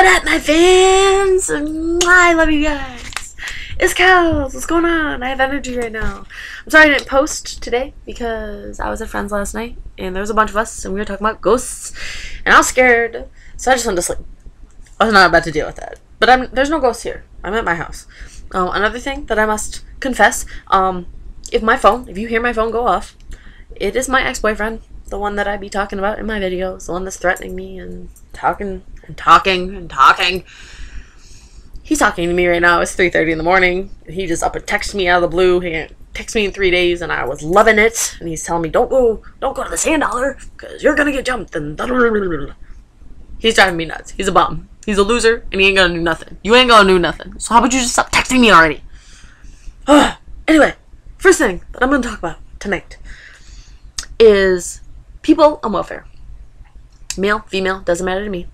up, my fans? I love you guys. It's Kels. What's going on? I have energy right now. I'm sorry I didn't post today because I was at friends last night and there was a bunch of us and we were talking about ghosts and I was scared, so I just went to sleep. I was not about to deal with that. But there's no ghosts here. I'm at my house. Another thing that I must confess, if you hear my phone go off, it is my ex-boyfriend, the one that I be talking about in my videos, the one that's threatening me and talking. He's talking to me right now. It's 3:30 in the morning. He just up and texted me out of the blue. He didn't text me in 3 days, and I was loving it. And he's telling me, don't go to the Sand Dollar, because you're gonna get jumped. And he's driving me nuts. He's a bum. He's a loser, and he ain't gonna do nothing. You ain't gonna do nothing. So how about you just stop texting me already? Anyway, first thing that I'm gonna talk about tonight is people on welfare. Male, female, doesn't matter to me.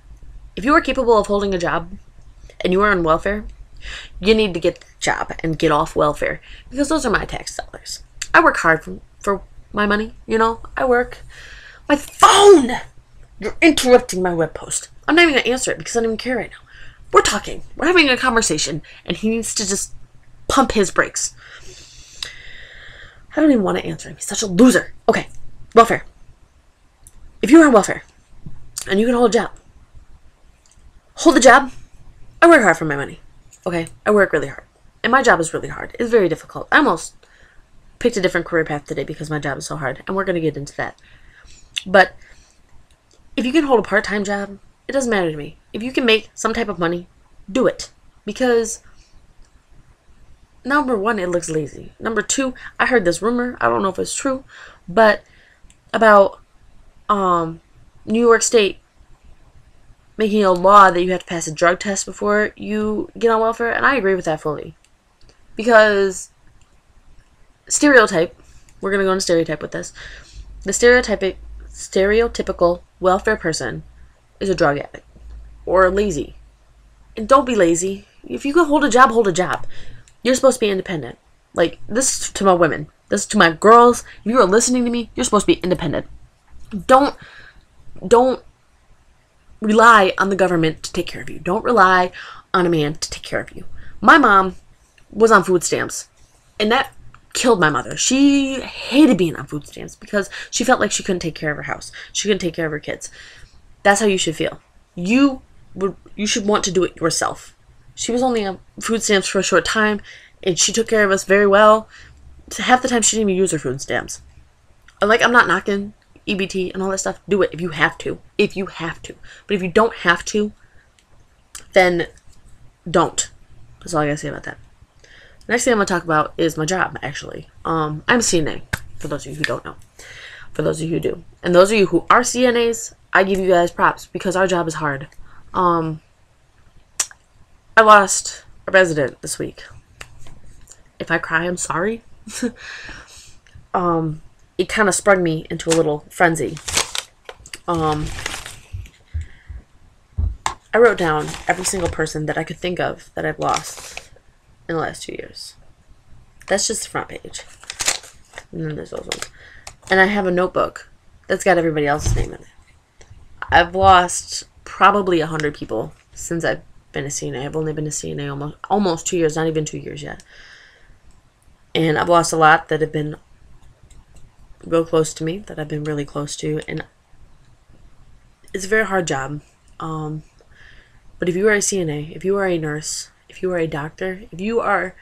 If you are capable of holding a job and you are on welfare, you need to get the job and get off welfare, because those are my tax dollars. I work hard for my money, you know. I work. My phone! You're interrupting my web post. I'm not even going to answer it because I don't even care right now. We're talking. We're having a conversation, and he needs to just pump his brakes. I don't even want to answer him. He's such a loser. Okay, welfare. If you're on welfare and you can hold a job, hold the job. I work hard for my money. Okay, I work really hard. And my job is really hard. It's very difficult. I almost picked a different career path today because my job is so hard. And we're going to get into that. But if you can hold a part-time job, it doesn't matter to me. If you can make some type of money, do it. Because number one, it looks lazy. Number two, I heard this rumor. I don't know if it's true. But about New York State making a law that you have to pass a drug test before you get on welfare, and I agree with that fully. Because stereotype, we're going to go into stereotype with this, the stereotypical welfare person is a drug addict or lazy. And don't be lazy. If you can hold a job, hold a job. You're supposed to be independent. Like, this is to my women. This is to my girls. If you are listening to me, you're supposed to be independent. Don't rely on the government to take care of you. Don't rely on a man to take care of you. My mom was on food stamps, and that killed my mother. She hated being on food stamps because she felt like she couldn't take care of her house. She couldn't take care of her kids. That's how you should feel. You should want to do it yourself. She was only on food stamps for a short time, and she took care of us very well. Half the time, she didn't even use her food stamps. Like, I'm not knocking EBT and all that stuff. Do it if you have to. If you have to. But if you don't have to, then don't. That's all I gotta say about that. The next thing I'm gonna talk about is my job, actually. I'm a CNA, for those of you who don't know. For those of you who do. And those of you who are CNAs, I give you guys props because our job is hard. I lost a resident this week. If I cry, I'm sorry. It kind of sprung me into a little frenzy. I wrote down every single person that I could think of that I've lost in the last 2 years. That's just the front page. And then there's those ones. And I have a notebook that's got everybody else's name in it. I've lost probably 100 people since I've been a CNA. I've only been a CNA almost 2 years, not even 2 years yet. And I've lost a lot that have been real close to me, that I've been really close to, and it's a very hard job. But if you are a CNA, if you are a nurse, if you are a doctor, if you are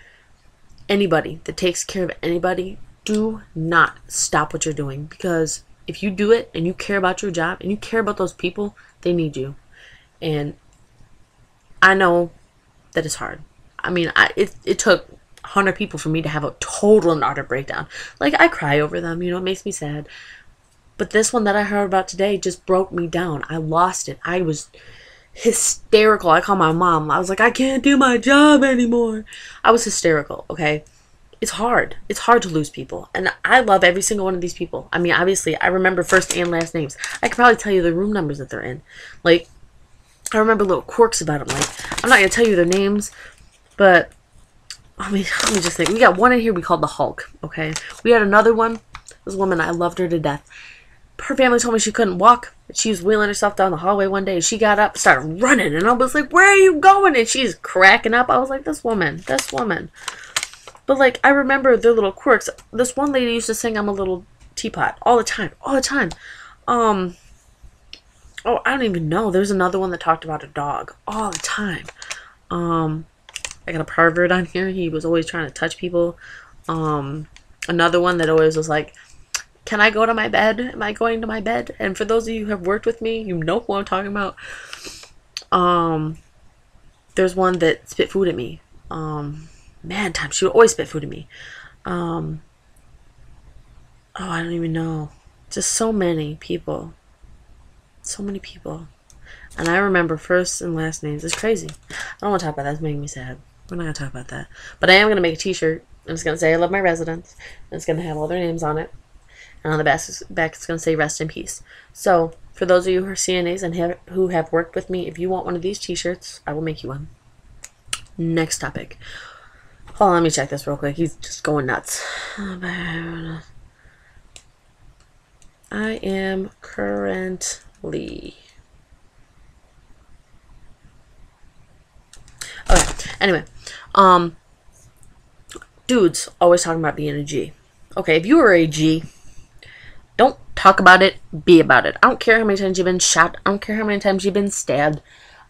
anybody that takes care of anybody, do not stop what you're doing, because if you do it and you care about your job and you care about those people, they need you. And I know that it's hard. I mean, it took 100 people for me to have a total and utter breakdown. Like, I cry over them, you know, it makes me sad. But this one that I heard about today just broke me down. I lost it. I was hysterical. I called my mom. I was like, I can't do my job anymore. I was hysterical, okay? It's hard. It's hard to lose people. And I love every single one of these people. I mean, obviously, I remember first and last names. I could probably tell you the room numbers that they're in. Like, I remember little quirks about them. Like, I'm not going to tell you their names, but I mean, let me just think. We got one in here we called the Hulk, okay? We had another one. This woman, I loved her to death. her family told me she couldn't walk. She was wheeling herself down the hallway one day. She got up, started running, and I was like, where are you going? And she's cracking up. I was like, this woman. But, like, I remember their little quirks. This one lady used to sing I'm a Little Teapot all the time. Oh, I don't even know. There's another one that talked about a dog all the time. I got a pervert on here. He was always trying to touch people. Another one that always was like, can I go to my bed? Am I going to my bed? And for those of you who have worked with me, you know who I'm talking about. There's one that spit food at me. Man, time. She would always spit food at me. Oh, I don't even know. Just so many people. So many people. And I remember first and last names. It's crazy. I don't want to talk about that. It's making me sad. We're not going to talk about that. But I am going to make a t-shirt. And it's going to say I love my residents. And it's going to have all their names on it. And on the back it's going to say rest in peace. So, for those of you who are CNAs and who have worked with me, if you want one of these t-shirts, I will make you one. Next topic. Hold on, let me check this real quick. He's just going nuts. I am currently... Okay, anyway. Dudes always talking about being a G. Okay, if you are a G, don't talk about it, be about it. I don't care how many times you've been shot. I don't care how many times you've been stabbed.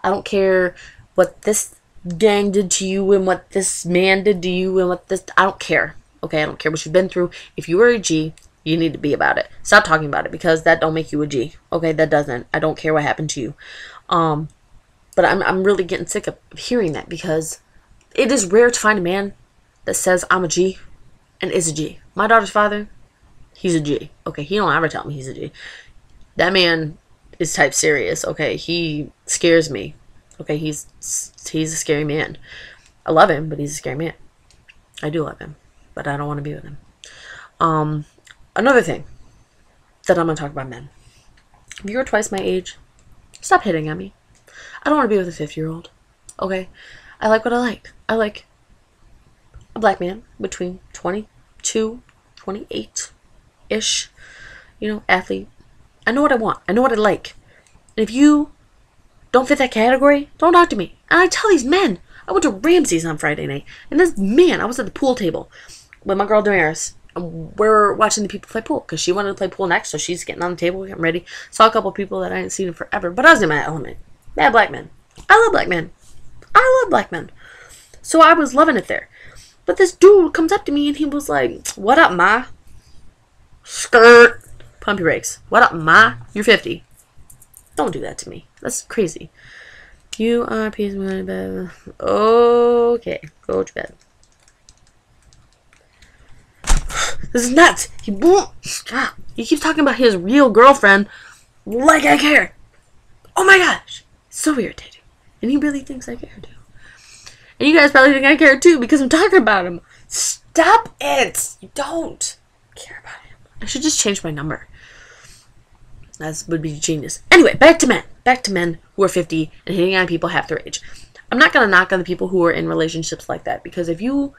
I don't care what this gang did to you and what this man did to you and what this... I don't care. Okay, I don't care what you've been through. If you are a G, you need to be about it. Stop talking about it because that don't make you a G. Okay, that doesn't. I don't care what happened to you. But I'm really getting sick of hearing that because it is rare to find a man that says I'm a G and is a G. My daughter's father, he's a G. Okay, he don't ever tell me he's a G. That man is type serious. Okay, he scares me. Okay, he's a scary man. I love him, but he's a scary man. I do love him, but I don't want to be with him. Another thing that I'm going to talk about men. If you're twice my age, stop hitting on me. I don't want to be with a 50-year-old. Okay? I like what I like. I like a black man between 22, 28-ish. You know, athlete. I know what I want. I know what I like. And if you don't fit that category, don't talk to me. And I tell these men, I went to Ramsey's on Friday night, and this man, I was at the pool table with my girl Damaris. We're watching the people play pool because she wanted to play pool next, so she's getting on the table, getting ready. Saw a couple people that I hadn't seen in forever, but I was in my element. Bad black men. I love black men. I love black men. So I was loving it there. But this dude comes up to me and he was like, what up, ma? Skirt. Pump your brakes. What up, ma? You're 50. Don't do that to me. That's crazy. You are a piece of money, bed. Okay. Go to bed. This is nuts. He won't stop. He keeps talking about his real girlfriend like I care. Oh my gosh. So irritating. And he really thinks I care too. And you guys probably think I care too because I'm talking about him. Stop it. You don't care about him. I should just change my number. That would be genius. Anyway, back to men. Back to men who are 50 and hitting on people half their age. I'm not going to knock on the people who are in relationships like that because if you,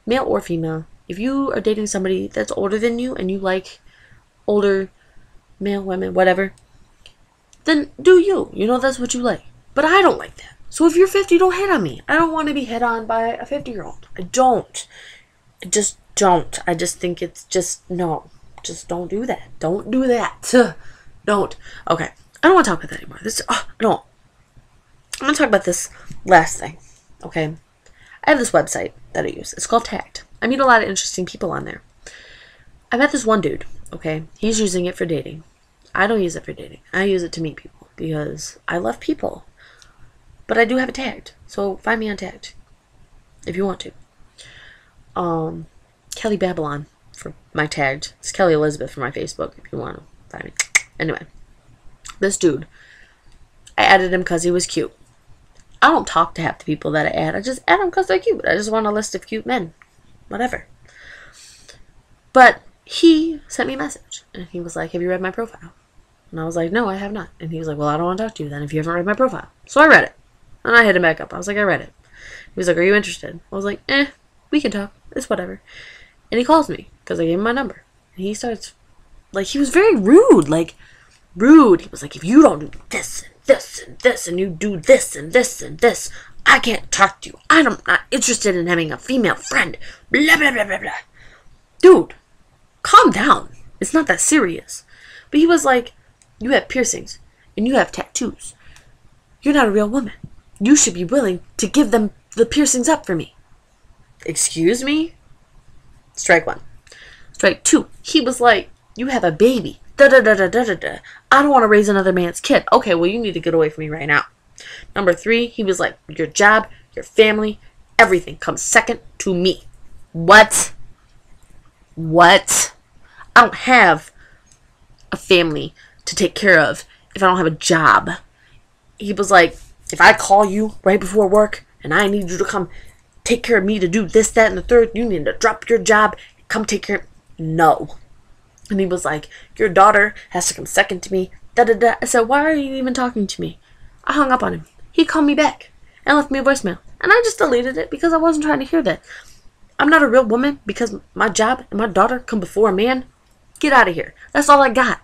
male or female, if you are dating somebody that's older than you and you like older male, women, whatever, then do you. You know, that's what you like. But I don't like that. So if you're 50, don't hit on me. I don't want to be hit on by a 50-year-old. I don't. I just don't. I just think it's just, no. Just don't do that. Don't do that. Don't. Okay. I don't want to talk about that anymore. I don't. I'm going to talk about this last thing. Okay. I have this website that I use. It's called Tagged. I meet a lot of interesting people on there. I met this one dude. Okay. He's using it for dating. I don't use it for dating. I use it to meet people because I love people. But I do have it tagged. So find me on Tagged if you want to. Kelly Babylon for my tagged. It's Kelly Elizabeth for my Facebook if you want to find me. Anyway, this dude, I added him because he was cute. I don't talk to half the people that I add. I just add them because they're cute. I just want a list of cute men. Whatever. But he sent me a message. And he was like, have you read my profile? And I was like, no, I have not. And he was like, well, I don't want to talk to you then if you haven't read my profile. So I read it. And I hit him back up. I was like, I read it. He was like, are you interested? I was like, we can talk. It's whatever. And he calls me because I gave him my number. And he starts like, he was very rude. Like, rude. He was like, if you don't do this and this and this, and you do this and this and this, I can't talk to you. I'm not interested in having a female friend. Blah, blah, blah, blah, blah. Dude, calm down. It's not that serious. But he was like, you have piercings and you have tattoos. You're not a real woman. You should be willing to give them the piercings up for me. Excuse me? Strike one. Strike two. He was like, you have a baby. Da da da da da da da. I don't want to raise another man's kid. Okay, well, you need to get away from me right now. Number three, he was like, your job, your family, everything comes second to me. What? What? I don't have a family to take care of if I don't have a job. He was like, if I call you right before work and I need you to come take care of me to do this, that, and the third, you need to drop your job and come take care of... No. And he was like, your daughter has to come second to me. Da da da. I said, why are you even talking to me? I hung up on him. He called me back and left me a voicemail. And I just deleted it because I wasn't trying to hear that. I'm not a real woman because my job and my daughter come before a man. Get out of here. That's all I got.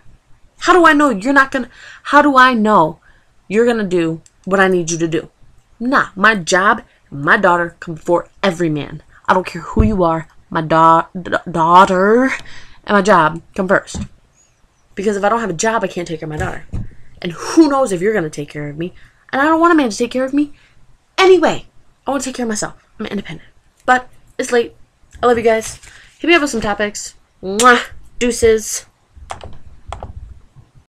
How do I know you're not going to... How do I know you're going to do what I need you to do? Nah, my job and my daughter come before every man. I don't care who you are. My daughter and my job come first. Because if I don't have a job, I can't take care of my daughter. And who knows if you're going to take care of me. And I don't want a man to take care of me. Anyway, I want to take care of myself. I'm independent. But it's late. I love you guys. Hit me up with some topics. Mwah. Deuces.